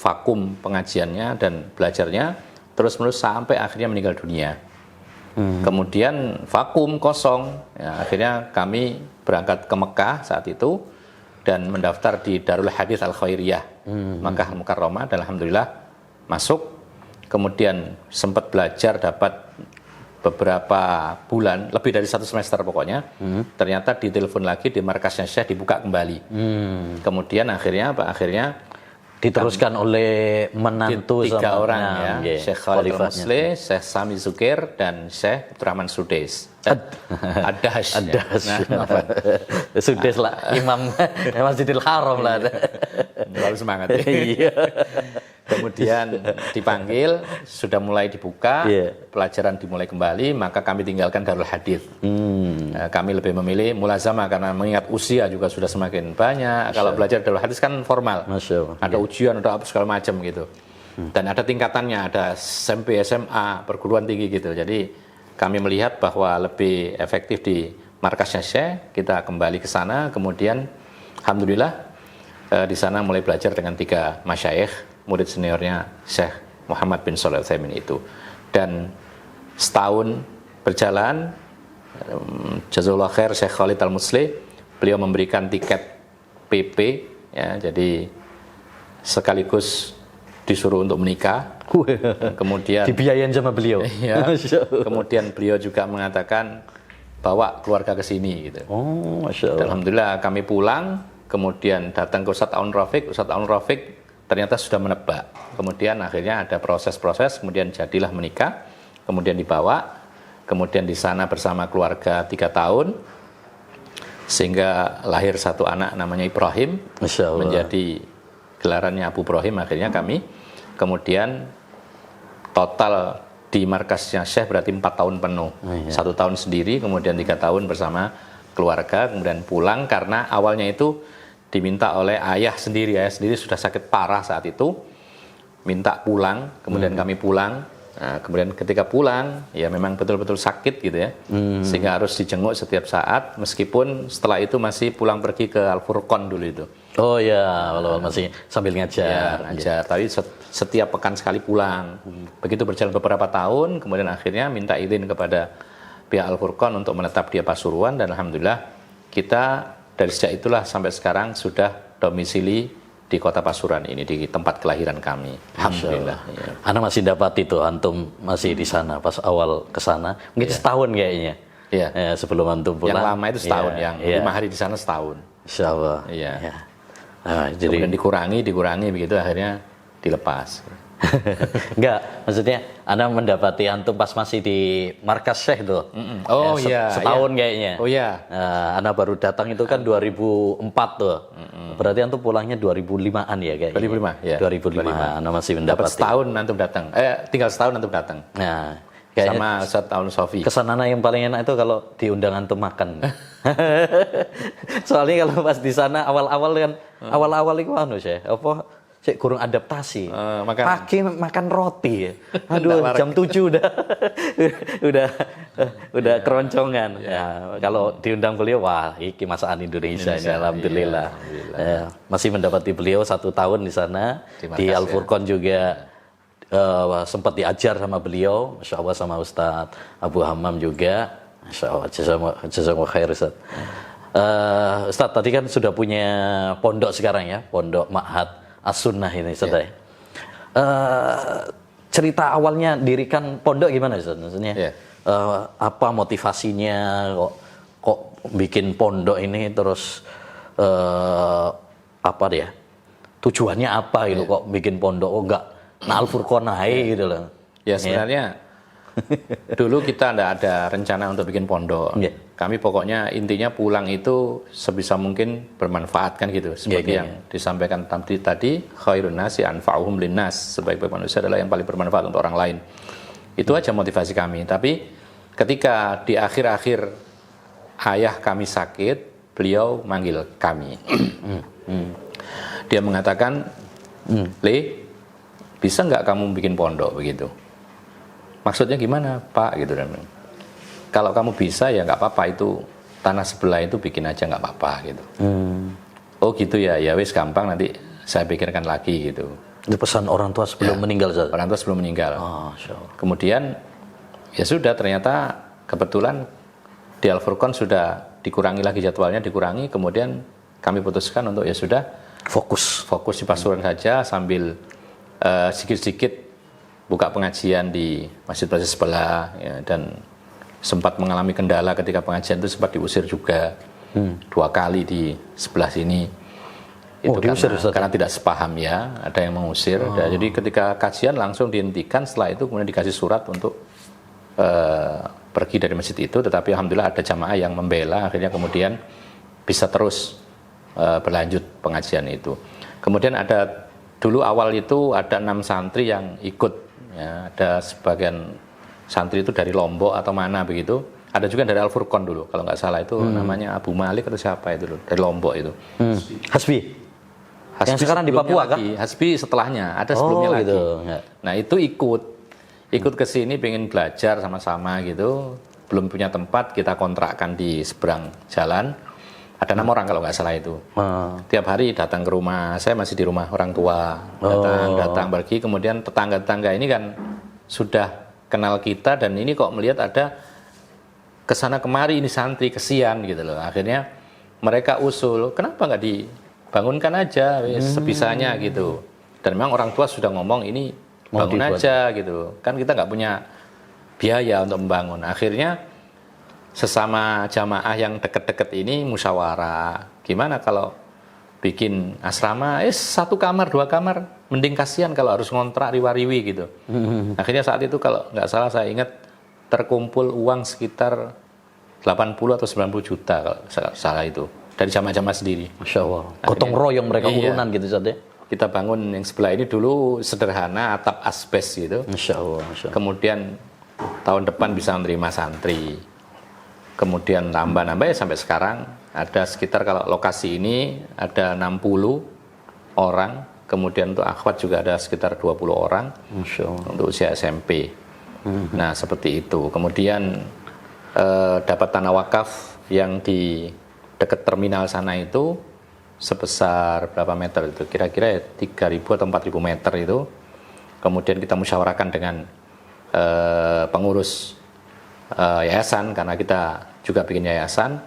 vakum pengajiannya dan belajarnya terus-menerus sampai akhirnya meninggal dunia. Kemudian vakum kosong, ya, akhirnya kami berangkat ke Mekah saat itu dan mendaftar di Darul Hadits Al Khairiyah Makkah Al Mukarramah dan alhamdulillah masuk. Kemudian sempat belajar dapat beberapa bulan, lebih dari 1 semester pokoknya. Ternyata ditelepon lagi di markasnya Syekh dibuka kembali. Kemudian akhirnya diteruskan oleh menantu 3 orang ya, Syekh Khalid Al-Muslih, Syekh Sami Zukir dan Syekh Abdurrahman Sudes. Ad-Dahash. Sudes lah, imam Masjidil Haram lah. Terlalu semangat. Kemudian dipanggil, sudah mulai dibuka, pelajaran dimulai kembali, maka kami tinggalkan Darul Hadits. Kami lebih memilih mulazamah karena mengingat usia juga sudah semakin banyak. Kalau belajar Darul Hadits kan formal, ada ujian, ada apa segala macam gitu. Dan ada tingkatannya, ada SMP, SMA, perguruan tinggi gitu. Jadi kami melihat bahwa lebih efektif di markasnya Syekh, kita kembali ke sana. Kemudian alhamdulillah di sana mulai belajar dengan 3 masyayikh, murid seniornya Syekh Muhammad bin Shalih Al-Utsaimin itu. Dan setahun berjalan, jazakallahu khair Syekh Khalid Al-Muslih, beliau memberikan tiket PP, ya, jadi sekaligus disuruh untuk menikah. Kemudian dibiayain sama beliau. Ya, kemudian beliau juga mengatakan bawa keluarga ke sini gitu. Oh, Masya Allah. Alhamdulillah kami pulang, kemudian datang ke Ustadz Aun Rafiq ternyata sudah menebak. Kemudian akhirnya ada proses-proses, kemudian jadilah menikah, kemudian dibawa, kemudian di sana bersama keluarga 3 tahun, sehingga lahir 1 anak namanya Ibrahim, menjadi gelarannya Abu Ibrahim. Akhirnya kami kemudian total di markasnya Syekh berarti 4 tahun penuh, 1 tahun sendiri, kemudian 3 tahun bersama keluarga, kemudian pulang karena awalnya itu diminta oleh ayah sendiri sudah sakit parah saat itu, minta pulang, kemudian kami pulang. Nah, kemudian ketika pulang, ya memang betul-betul sakit gitu ya, sehingga harus dijenguk setiap saat, meskipun setelah itu masih pulang pergi ke Al-Furqan dulu itu. Oh ya, walau masih sambil ngajar. Ya, ngajar, tapi setiap pekan sekali pulang. Begitu berjalan beberapa tahun, kemudian akhirnya minta izin kepada pihak Al-Furqan untuk menetap di Pasuruan, dan alhamdulillah kita dari sejak itulah sampai sekarang sudah domisili di kota Pasuruan ini, di tempat kelahiran kami. Alhamdulillah. Ya. Ana masih dapat itu, antum masih di sana pas awal ke sana. Mungkin setahun kayaknya. Iya. Ya, sebelum antum pulang. Yang lama itu setahun, yang 5 hari di sana setahun. Insyaallah. Iya. Ya. Nah, jadi kemudian dikurangi begitu akhirnya dilepas. Enggak, maksudnya Anda mendapati antum pas masih di markas Syekh tuh. Oh ya, setahun kayaknya. Oh iya. Anda baru datang itu kan 2004 tuh. Berarti antum pulangnya 2005-an ya kayaknya. 2005 ya. 2005. Anda masih mendapati. Dapat setahun antum datang. Tinggal setahun antum datang. Nah, sama Ustadz Aun Sofi. Kesan Ana yang paling enak itu kalau diundang antum makan. Soalnya kalau pas di sana awal-awal kan awal-awal itu Syekh, apa cek kurang adaptasi. Pagi makan roti ya. Aduh, jam 7 udah keroncongan. Ya, kalau diundang beliau, wah, ini masakan Indonesia ini, alhamdulillah. Ya, masih mendapati beliau 1 tahun di sana di Al-Furqan juga. Sempat diajar sama beliau, Masya Allah, sama Ustadz Abu Hammam juga. Masya Allah, jazakumullah khair Ustadz. Ustaz tadi kan sudah punya pondok sekarang ya, pondok Ma'had As-Sunnah ini Ustaz ya. Cerita awalnya dirikan pondok gimana Ustaz? Maksudnya apa motivasinya kok bikin pondok ini, terus apa dia? Tujuannya apa gitu kok bikin pondok? Oh enggak Al-Furqan gitu loh. Ya sebenarnya dulu kita tidak ada rencana untuk bikin pondok. Kami pokoknya intinya pulang itu sebisa mungkin bermanfaat kan gitu. Seperti yang disampaikan tadi, khairun nasi anfa'uhum linnas, sebaik-baik manusia adalah yang paling bermanfaat untuk orang lain. Itu aja motivasi kami. Tapi ketika di akhir-akhir ayah kami sakit, beliau manggil kami. Dia mengatakan, Le, bisa nggak kamu bikin pondok begitu? Maksudnya gimana Pak gitu kan? Kalau kamu bisa ya nggak apa-apa, itu tanah sebelah itu bikin aja nggak apa-apa gitu. Oh gitu ya, ya wis gampang, nanti saya pikirkan lagi gitu. Itu pesan orang tua sebelum meninggal Ustaz? Orang tua sebelum meninggal. Kemudian ya sudah, ternyata kebetulan di Al-Furqan sudah dikurangi lagi jadwalnya, kemudian kami putuskan untuk ya sudah fokus di Pasuruan saja, sambil sedikit-sedikit buka pengajian di masjid-masjid sebelah ya, dan sempat mengalami kendala ketika pengajian itu sempat diusir juga 2 kali di sebelah sini. Itu karena tidak sepaham ya, ada yang mengusir. Jadi ketika kajian langsung dihentikan, setelah itu kemudian dikasih surat untuk pergi dari masjid itu, tetapi alhamdulillah ada jamaah yang membela, akhirnya kemudian bisa terus berlanjut pengajian itu. Kemudian ada dulu awal itu ada 6 santri yang ikut. Ya, ada sebagian santri itu dari Lombok atau mana begitu. Ada juga dari Al-Furqan dulu, kalau nggak salah itu namanya Abu Malik atau siapa itu dari Lombok itu. Hasbi yang sekarang di Papua kan? Hasbi setelahnya, ada sebelumnya lagi. Nah itu ikut ke sini pengen belajar sama-sama gitu. Belum punya tempat, kita kontrakkan di seberang jalan. Ada 6 orang kalau nggak salah itu. Tiap hari datang ke rumah, saya masih di rumah orang tua. Datang pergi, kemudian tetangga-tetangga ini kan sudah kenal kita, dan ini kok melihat ada kesana kemari ini santri, kesian gitu loh. Akhirnya mereka usul, kenapa nggak dibangunkan aja sebisanya gitu. Dan memang orang tua sudah ngomong ini bangun aja gitu. Kan kita nggak punya biaya untuk membangun. Akhirnya sesama jamaah yang deket-deket ini musyawarah, gimana kalau bikin asrama 1 kamar 2 kamar, mending kasihan kalau harus ngontrak riwa-riwi gitu. Akhirnya saat itu kalau nggak salah saya ingat terkumpul uang sekitar 80 atau 90 juta kalau salah itu dari jamaah-jamaah sendiri. Masya Allah. Gotong royong mereka urunan gitu Ustaz ya. Kita bangun yang sebelah ini dulu sederhana, atap asbes gitu. Masya Allah. Kemudian tahun depan bisa menerima santri. Kemudian nambah-nambah ya sampai sekarang ada sekitar, kalau lokasi ini ada 60 orang, kemudian untuk akhwat juga ada sekitar 20 orang untuk usia SMP. Nah seperti itu. Kemudian dapat tanah wakaf yang di dekat terminal sana itu sebesar berapa meter itu? Kira-kira 3.000 atau 4.000 meter itu. Kemudian kita musyawarahkan dengan pengurus yayasan, karena kita juga bikin yayasan,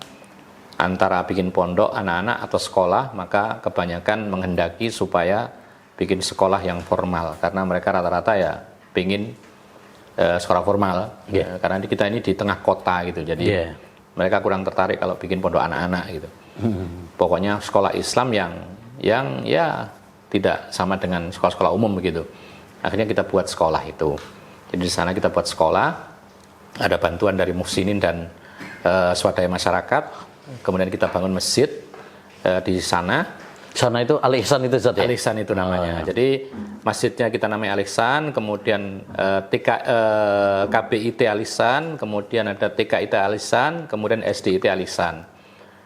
antara bikin pondok anak-anak atau sekolah, maka kebanyakan menghendaki supaya bikin sekolah yang formal, karena mereka rata-rata ya pingin sekolah formal, karena kita ini di tengah kota gitu, jadi mereka kurang tertarik kalau bikin pondok anak-anak gitu. Pokoknya sekolah Islam yang ya tidak sama dengan sekolah-sekolah umum begitu. Akhirnya kita buat sekolah itu. Jadi di sana kita buat sekolah. Ada bantuan dari muhsinin dan swadaya masyarakat. Kemudian kita bangun masjid di sana. Sana itu Al-Ihsan itu Zat ya? Al-Ihsan itu namanya. Jadi masjidnya kita namanya Al-Ihsan, kemudian KBIT Al-Ihsan, kemudian ada TKIT Al-Ihsan, kemudian SDIT Al-Ihsan.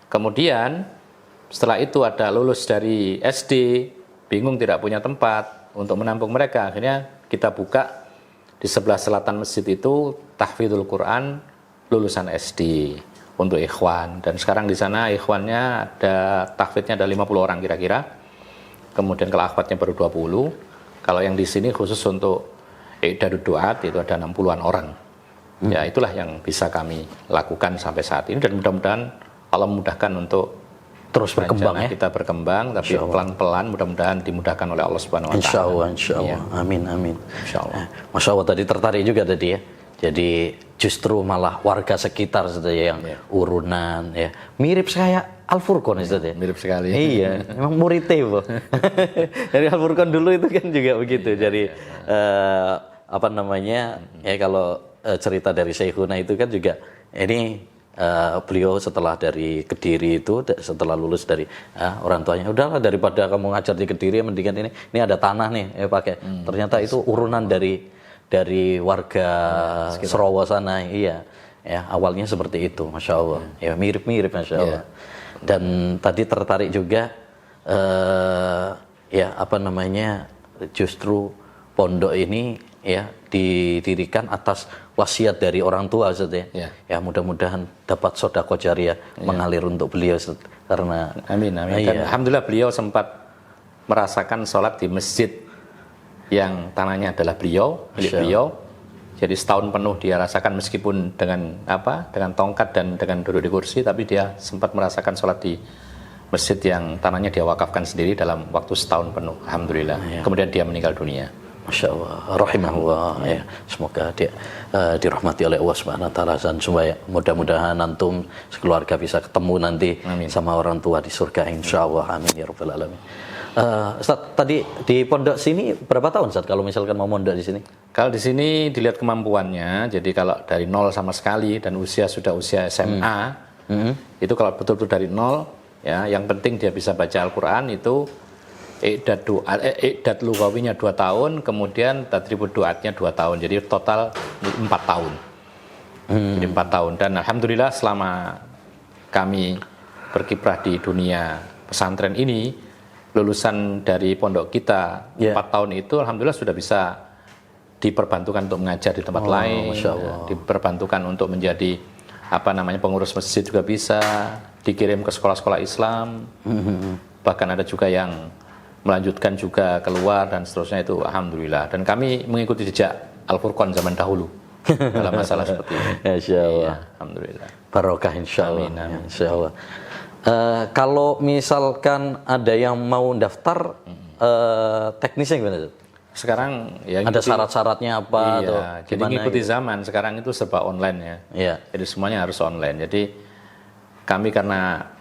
Kemudian setelah itu ada lulus dari SD, bingung tidak punya tempat untuk menampung mereka. Akhirnya kita buka di sebelah selatan masjid itu tahfidzul Quran lulusan SD untuk ikhwan, dan sekarang di sana ikhwannya ada tahfidznya ada 50 orang kira-kira. Kemudian kalau akhwatnya baru 20. Kalau yang di sini khusus untuk i'dadud du'at itu ada 60-an orang. Ya itulah yang bisa kami lakukan sampai saat ini, dan mudah-mudahan Allah mudahkan untuk Terus berkembang rencana ya. kita berkembang, tapi pelan-pelan mudah-mudahan dimudahkan oleh Allah Subhanahu wa taala. Insya Allah. Amin, amin. Insya Allah. Masya Allah, tadi tertarik juga tadi ya. Jadi justru malah warga sekitar saja yang urunan ya. Mirip kayak Al-Furqan Ustaz ya. Mirip sekali. Iya, memang muridnya Bu. Dari Al-Furqan dulu itu kan juga begitu. Jadi apa namanya? Ya kalau cerita dari Syekhuna itu kan juga ini beliau setelah dari Kediri itu, setelah lulus dari orang tuanya, udahlah daripada kamu ngajar di Kediri, mendingan ini ada tanah nih, pakai. Ternyata itu urunan dari warga Serawa sana, iya. Ya awalnya seperti itu, masya Allah. Ya mirip-mirip, masya Allah. Dan tadi tertarik juga, ya apa namanya, justru pondok ini ya didirikan atas wasiat dari orang tua Ustaz ya. Ya mudah-mudahan dapat sedekah jariyah mengalir untuk beliau Ustaz. Karena amin. Dan alhamdulillah beliau sempat merasakan sholat di masjid yang tanahnya adalah milik beliau. Jadi setahun penuh dia rasakan meskipun dengan tongkat dan dengan duduk di kursi, tapi dia sempat merasakan sholat di masjid yang tanahnya dia wakafkan sendiri dalam waktu setahun penuh. Alhamdulillah. Kemudian dia meninggal dunia. Masya Allah, rahimahullah ya. Semoga dia dirahmati oleh Allah Subhanahu wa taala, dan supaya mudah-mudahan antum sekeluarga bisa ketemu nanti sama orang tua di surga insyaallah. Amin ya rabbal alamin. Ustaz, tadi di pondok sini berapa tahun Ustaz kalau misalkan mau mondok di sini? Kalau di sini dilihat kemampuannya. Jadi kalau dari nol sama sekali dan sudah usia SMA, itu kalau betul-betul dari nol ya, yang penting dia bisa baca Al-Qur'an itu Iqdad lugawinya 2 tahun, kemudian tadribud duatnya 2 tahun. Jadi total 4 tahun. Jadi 4 tahun. Dan alhamdulillah selama kami berkiprah di dunia pesantren ini, lulusan dari pondok kita 4 tahun itu alhamdulillah sudah bisa diperbantukan untuk mengajar di tempat lain, diperbantukan untuk menjadi pengurus masjid juga bisa, dikirim ke sekolah-sekolah Islam. Bahkan ada juga yang melanjutkan juga keluar dan seterusnya, itu alhamdulillah. Dan kami mengikuti jejak Al-Furqan zaman dahulu dalam masalah seperti ini. Insyaallah. Ya, alhamdulillah. Barokah insyaallah. Amin. Insyaallah. Kalau misalkan ada yang mau daftar, teknisnya gimana tuh? Sekarang ya ada syarat-syaratnya apa atau jadi ngikuti zaman. Sekarang itu serba online ya. Iya. Jadi semuanya harus online. Jadi kami karena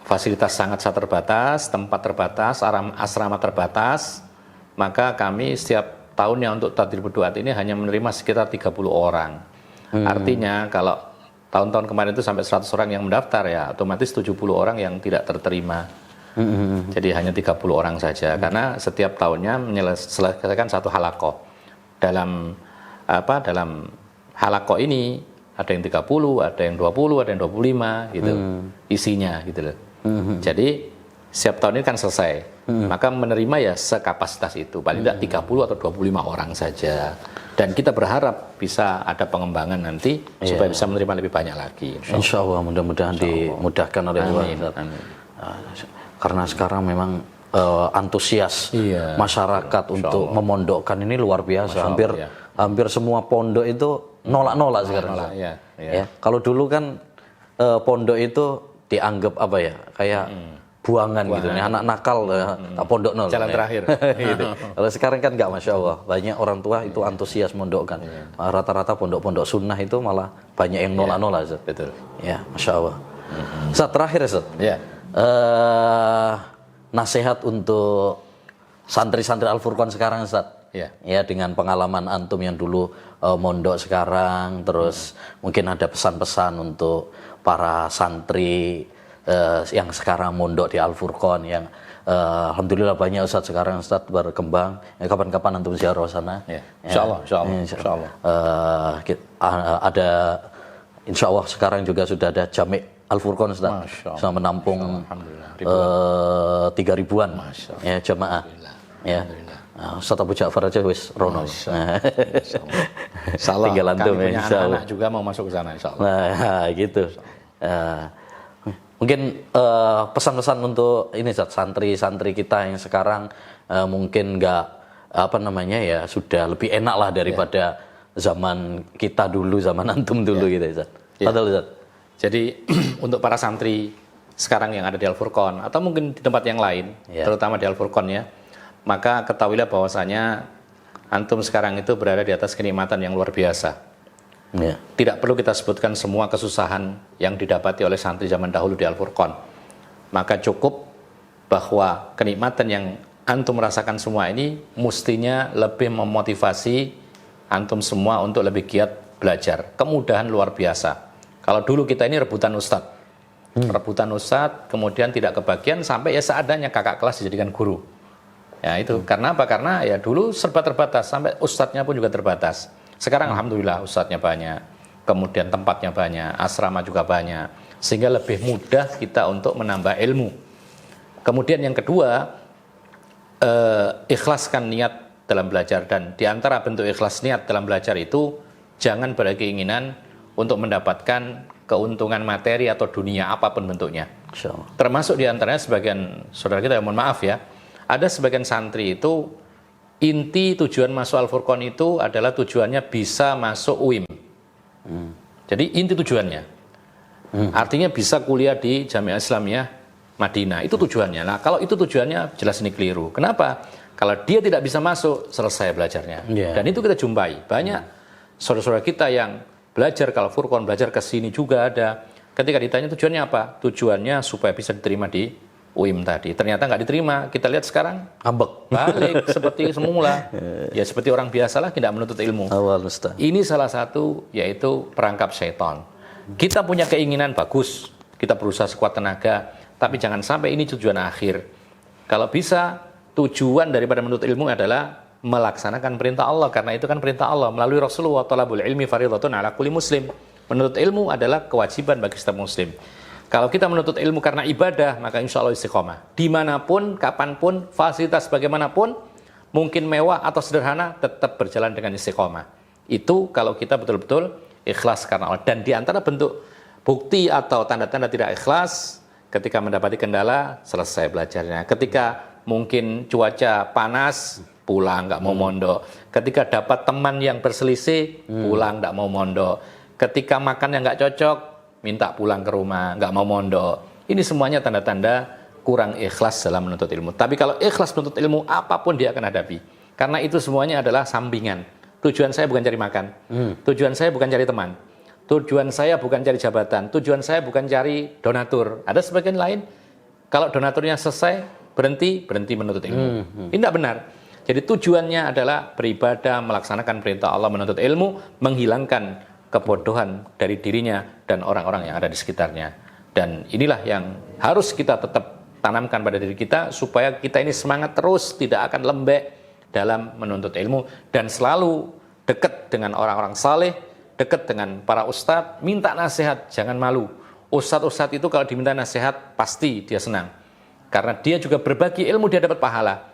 fasilitas sangat terbatas, tempat terbatas, asrama terbatas, maka kami setiap tahunnya untuk tadribud duat ini hanya menerima sekitar 30 orang. Artinya kalau tahun-tahun kemarin itu sampai 100 orang yang mendaftar, ya otomatis 70 orang yang tidak terterima. Jadi hanya 30 orang saja, karena setiap tahunnya menyelesaikan satu halakoh. Dalam halakoh ini ada yang 30, ada yang 20, ada yang 25 gitu isinya gitu loh. Jadi setiap tahun ini kan selesai, maka menerima ya sekapasitas itu, paling tidak 30 atau 25 orang saja. Dan kita berharap bisa ada pengembangan nanti supaya bisa menerima lebih banyak lagi. Insya Allah, mudah-mudahan dimudahkan oleh Allah. Karena sekarang memang antusias masyarakat untuk memondokkan ini luar biasa. Hampir semua pondok itu nolak sekarang. Ya. Kalau dulu kan pondok itu dianggap kayak buangan gitu, anak nakal, tak pondok nol. Jalan terakhir. Gitu. Kalau sekarang kan enggak, masya Allah, banyak orang tua itu antusias mondokkan. Rata-rata pondok-pondok sunnah itu malah banyak yang nolak-nolak. Betul. Ya, masya Allah. Ustaz, terakhir Ustaz. Nasihat untuk santri-santri Al-Furqan sekarang Ustaz. Ya, dengan pengalaman antum yang dulu mondok sekarang, terus mungkin ada pesan-pesan untuk para santri yang sekarang mondok di Al-Furqan yang alhamdulillah banyak Ustaz sekarang Ustaz berkembang. Kapan-kapan antum ziarah sana. Insyaallah. Ada insyaallah sekarang juga sudah ada Jami' Al-Furqan Ustaz. Bisa menampung 3.000-an ya jamaah. Ya. Ustaz Abu Ja'far aja wis rono. Insyaallah. Tinggal antum ya, anak-anak juga mau masuk ke sana insyaallah. Nah, gitu. Mungkin pesan-pesan untuk ini santri-santri kita yang sekarang mungkin nggak sudah lebih enak lah daripada zaman kita dulu, zaman antum dulu gitu Ustaz. Betul Ustaz. Jadi untuk para santri sekarang yang ada di Al-Furqan atau mungkin di tempat yang lain, terutama di Al-Furqan ya, maka ketahuilah bahwasanya antum sekarang itu berada di atas kenikmatan yang luar biasa. Tidak perlu kita sebutkan semua kesusahan yang didapati oleh santri zaman dahulu di Al-Furqan. Maka cukup bahwa kenikmatan yang antum merasakan semua ini mestinya lebih memotivasi antum semua untuk lebih giat belajar. Kemudahan luar biasa. Kalau dulu kita ini rebutan ustadz, kemudian tidak kebagian sampai ya seadanya kakak kelas dijadikan guru. Ya itu karena apa? Karena ya dulu serba terbatas, sampai ustadznya pun juga terbatas. Sekarang alhamdulillah ustadznya banyak, kemudian tempatnya banyak, asrama juga banyak, sehingga lebih mudah kita untuk menambah ilmu. Kemudian yang kedua, ikhlaskan niat dalam belajar, dan diantara bentuk ikhlas niat dalam belajar itu jangan berkeinginan untuk mendapatkan keuntungan materi atau dunia apapun bentuknya. Termasuk diantaranya sebagian saudara kita, mohon maaf ya, ada sebagian santri itu inti tujuan masuk Al-Furqan itu adalah tujuannya bisa masuk UIM. Jadi inti tujuannya, artinya bisa kuliah di Jamiah Islamiyah Madinah, itu tujuannya. Nah kalau itu tujuannya jelas ini keliru. Kenapa? Kalau dia tidak bisa masuk, selesai belajarnya. Dan itu kita jumpai banyak saudara-saudara kita yang belajar kalau Furqan, belajar ke sini juga ada. Ketika ditanya tujuannya apa? Tujuannya supaya bisa diterima di UIM tadi. Ternyata nggak diterima. Kita lihat sekarang ambek, balik seperti semula. Ya seperti orang biasalah, tidak menuntut ilmu. Ini salah satu yaitu perangkap syaitan. Kita punya keinginan bagus, kita berusaha sekuat tenaga, tapi jangan sampai ini tujuan akhir. Kalau bisa, tujuan daripada menuntut ilmu adalah melaksanakan perintah Allah, karena itu kan perintah Allah melalui Rasulullah, talabul ilmi fardhatun ala kulli muslim. Menuntut ilmu adalah kewajiban bagi setiap muslim. Kalau kita menuntut ilmu karena ibadah, maka insya Allah istiqomah. Dimanapun, kapanpun, fasilitas bagaimanapun, mungkin mewah atau sederhana, tetap berjalan dengan istiqomah. Itu kalau kita betul-betul ikhlas karena Allah. Dan diantara bentuk bukti atau tanda-tanda tidak ikhlas, ketika mendapati kendala, selesai belajarnya. Ketika mungkin cuaca panas, pulang, nggak mau mondok. Ketika dapat teman yang berselisih, pulang, nggak mau mondok. Ketika makan yang nggak cocok, minta pulang ke rumah, nggak mau mondok. Ini semuanya tanda-tanda kurang ikhlas dalam menuntut ilmu. Tapi kalau ikhlas menuntut ilmu, apapun dia akan hadapi. Karena itu semuanya adalah sampingan. Tujuan saya bukan cari makan. Tujuan saya bukan cari teman. Tujuan saya bukan cari jabatan. Tujuan saya bukan cari donatur. Ada sebagian lain, kalau donaturnya selesai, berhenti menuntut ilmu. Ini tidak benar. Jadi tujuannya adalah beribadah, melaksanakan perintah Allah, menuntut ilmu, menghilangkan kebodohan dari dirinya dan orang-orang yang ada di sekitarnya. Dan inilah yang harus kita tetap tanamkan pada diri kita, supaya kita ini semangat terus, tidak akan lembek dalam menuntut ilmu, dan selalu dekat dengan orang-orang saleh, dekat dengan para ustadz, minta nasihat, jangan malu. Ustadz-ustadz itu kalau diminta nasihat, pasti dia senang. Karena dia juga berbagi ilmu, dia dapat pahala.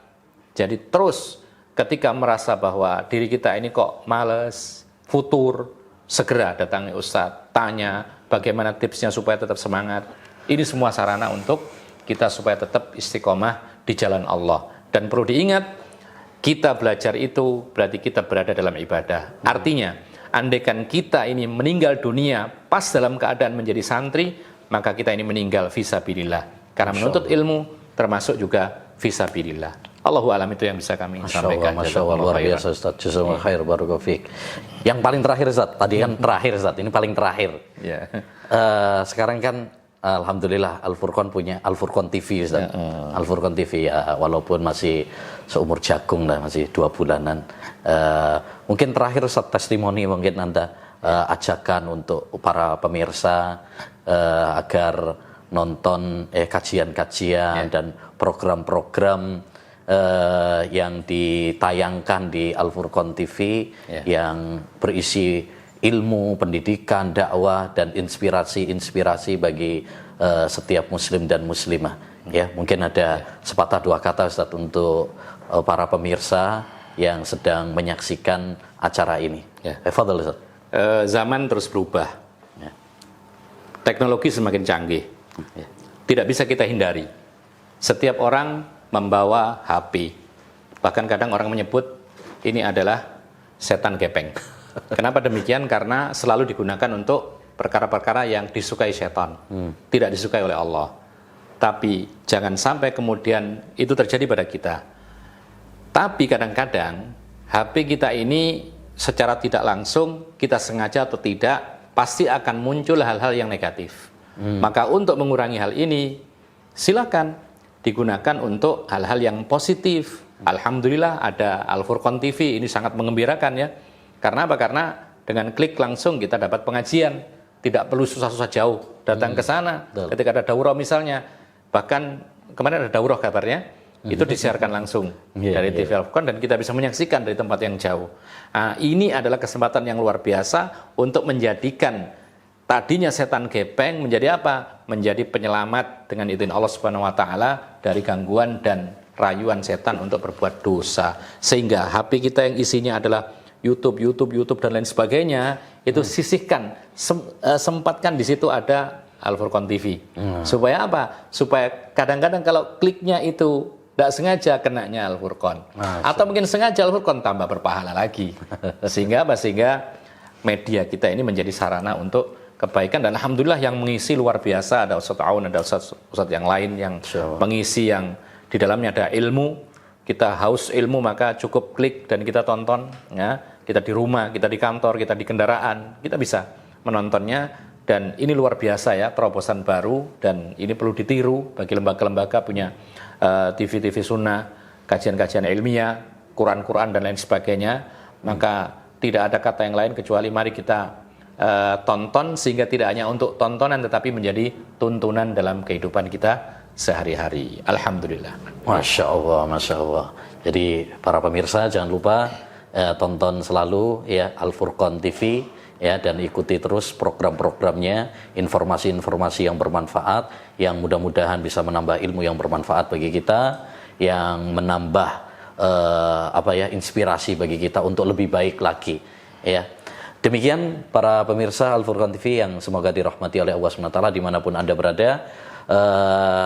Jadi terus ketika merasa bahwa diri kita ini kok males, futur, segera datangi ustadz, tanya bagaimana tipsnya supaya tetap semangat. Ini semua sarana untuk kita supaya tetap istiqomah di jalan Allah. Dan perlu diingat, kita belajar itu berarti kita berada dalam ibadah. Artinya, andaikan kita ini meninggal dunia pas dalam keadaan menjadi santri, maka kita ini meninggal fisabilillah. Karena menuntut ilmu termasuk juga fisabilillah. Allahu alam, itu yang bisa kami sampaikan. Masya Allah, luar biasa Ustaz. Jazakallahu khair, barakallahu fiik. Yang paling terakhir Ustaz, tadi kan terakhir Ustaz, ini paling terakhir. Sekarang kan alhamdulillah Al-Furqan punya Al-Furqan TV Ustaz. Al-Furqan TV ya, walaupun masih seumur jagung lah, masih 2 bulanan. Mungkin terakhir Ustaz, testimoni mungkin Anda ajakan untuk para pemirsa agar nonton kajian-kajian dan program-program yang ditayangkan di Al-Furqan TV yang berisi ilmu, pendidikan, dakwah, dan inspirasi bagi setiap muslim dan muslimah. Ya, mungkin ada sepatah 2 kata Ustaz untuk para pemirsa yang sedang menyaksikan acara ini. Fadhal Ustaz. Zaman terus berubah. Teknologi semakin canggih. Tidak bisa kita hindari. Setiap orang membawa HP. Bahkan kadang orang menyebut ini adalah setan gepeng. Kenapa demikian? Karena selalu digunakan untuk perkara-perkara yang disukai setan, tidak disukai oleh Allah. Tapi jangan sampai kemudian itu terjadi pada kita. Tapi kadang-kadang HP kita ini secara tidak langsung, kita sengaja atau tidak, pasti akan muncul hal-hal yang negatif. Maka untuk mengurangi hal ini, silakan digunakan untuk hal-hal yang positif. Alhamdulillah ada Al-Furqan TV, ini sangat mengembirakan ya. Karena apa? Karena dengan klik langsung kita dapat pengajian, tidak perlu susah-susah jauh datang ke sana. Ketika ada daurah misalnya, bahkan kemarin ada daurah kabarnya, itu disiarkan langsung dari TV Al-Furqan dan kita bisa menyaksikan dari tempat yang jauh. Nah, ini adalah kesempatan yang luar biasa untuk menjadikan tadinya setan gepeng menjadi apa? Menjadi penyelamat dengan izin Allah Subhanahu wa taala dari gangguan dan rayuan setan untuk berbuat dosa. Sehingga HP kita yang isinya adalah YouTube dan lain sebagainya, itu sisihkan, sempatkan di situ ada Al-Furqan TV. Supaya apa? Supaya kadang-kadang kalau kliknya itu tidak sengaja kenanya Al-Furqan. Atau mungkin sengaja Al-Furqan tambah berpahala lagi. Sehingga apa? Sehingga media kita ini menjadi sarana untuk kebaikan, dan alhamdulillah yang mengisi luar biasa, ada Ustaz Aun, ada Ustaz yang lain yang mengisi, yang di dalamnya ada ilmu. Kita haus ilmu, maka cukup klik dan kita tonton ya. Kita di rumah, kita di kantor, kita di kendaraan, kita bisa menontonnya. Dan ini luar biasa ya, terobosan baru, dan ini perlu ditiru bagi lembaga-lembaga punya TV-TV sunnah, kajian-kajian ilmiah, Quran-Quran dan lain sebagainya. Maka tidak ada kata yang lain kecuali mari kita tonton, sehingga tidak hanya untuk tontonan tetapi menjadi tuntunan dalam kehidupan kita sehari-hari. Alhamdulillah. Masya Allah, Masya Allah. Jadi para pemirsa jangan lupa tonton selalu ya Al-Furqan TV ya, dan ikuti terus program-programnya, informasi-informasi yang bermanfaat, yang mudah-mudahan bisa menambah ilmu yang bermanfaat bagi kita, yang menambah inspirasi bagi kita untuk lebih baik lagi ya. Demikian para pemirsa Al-Furqan TV yang semoga dirahmati oleh Allah SWT dimanapun Anda berada.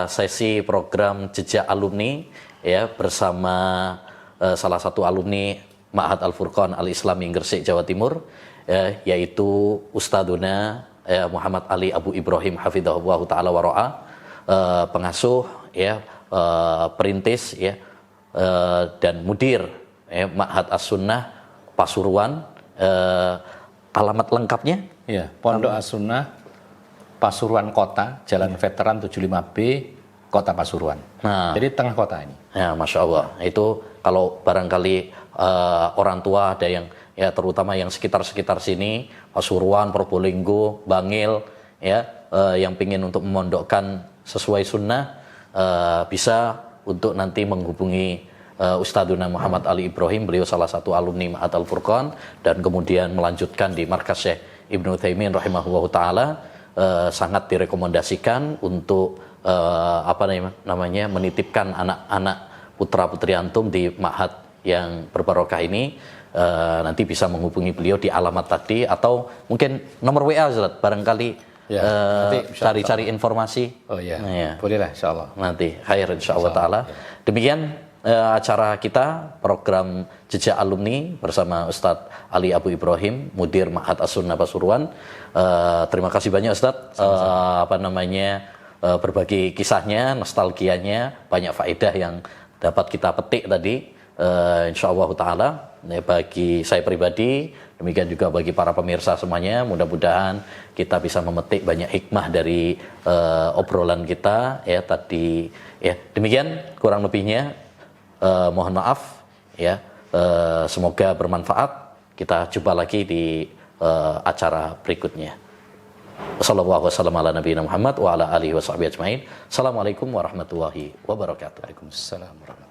Sesi program Jejak Alumni ya, bersama salah satu alumni Ma'had Al-Furqan Al-Islami Gresik, Jawa Timur, yaitu Ustadzuna Muhammad Ali Abu Ibrahim Hafidhahullah Ta'ala Waro'a, pengasuh ya, perintis ya, dan mudir Ma'had As-Sunnah Pasuruan. Alamat lengkapnya? Ya, Pondok As-Sunnah Pasuruan Kota, Jalan Veteran 75B, Kota Pasuruan. Nah, jadi tengah kota ini. Ya, Masya Allah. Itu kalau barangkali orang tua ada yang ya, terutama yang sekitar-sekitar sini, Pasuruan, Probolinggo, Bangil, ya, yang pingin untuk memondokkan sesuai sunnah, bisa untuk nanti menghubungi Ustadzuna Muhammad Ali Ibrahim. Beliau salah satu alumni Ma'had Al-Furqan dan kemudian melanjutkan di Markas Syekh Ibnu Utsaimin rahimahullah ta'ala. Sangat direkomendasikan untuk menitipkan anak-anak putra-putri antum di Ma'had yang berbarokah ini. Nanti bisa menghubungi beliau di alamat tadi, atau mungkin nomor WA Ustaz, barangkali ya, cari-cari informasi. Oh iya, ya. Bolehlah insyaallah. Nanti khair insyaallah ta'ala. Demikian acara kita, program Jejak Alumni bersama Ustadz Ali Abu Ibrahim, Mudir Ma'had As-Sunnah Pasuruan. Terima kasih banyak Ustadz, berbagi kisahnya, nostalgianya, banyak faedah yang dapat kita petik tadi. Insyaallah ta'ala, bagi saya pribadi, demikian juga bagi para pemirsa semuanya, mudah-mudahan kita bisa memetik banyak hikmah dari obrolan kita ya tadi ya. Demikian kurang lebihnya, mohon maaf ya, semoga bermanfaat. Kita jumpa lagi di acara berikutnya. Wassallallahu wasallam ala nabiyina Muhammad wa ala alihi washabbihi ajmain. Assalamualaikum warahmatullahi wabarakatuh. Waalaikumsalam warahmatullahi wabarakatuh.